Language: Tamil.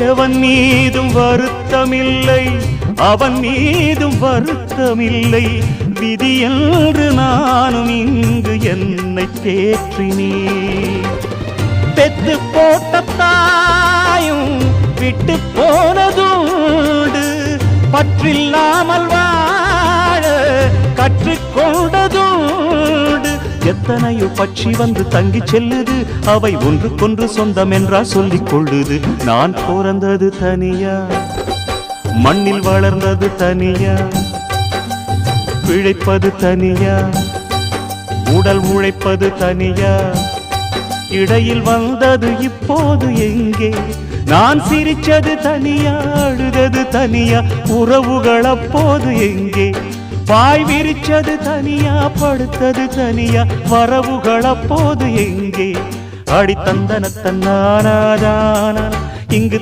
எவன் மீதும் வருத்தமில்லை, அவன் மீதும் வருத்தமில்லை. விதி என்று நானும் இங்கு என்னை தேற்றினேன். பெத்து போட்ட தாயும் விட்டு போனதுண்டு, பற்றில்லாமல் வாழ கற்றுக்கொண்டதுண்டு. எத்தனையோ பட்சி வந்து தங்கி செல்லுது, அவை ஒன்றுக்கொன்று சொந்தம் என்றா சொல்லிக் கொள்ளுது. நான் பிறந்தது தனியா, மண்ணில் வளர்ந்தது தனியா, பிழைப்பது தனியா, உடல் உழைப்பது தனியா. இடையில் வந்தது இப்போது எங்கே? நான் சிரிச்சது தனியா, அழுதது தனியா, உறவுகள் அப்போது எங்கே? பாய் விரிச்சது தனியா, படுத்தது தனியா, வரவுகள் அப்போது எங்கே? அடித்தந்தன தன்னானாதான இங்கு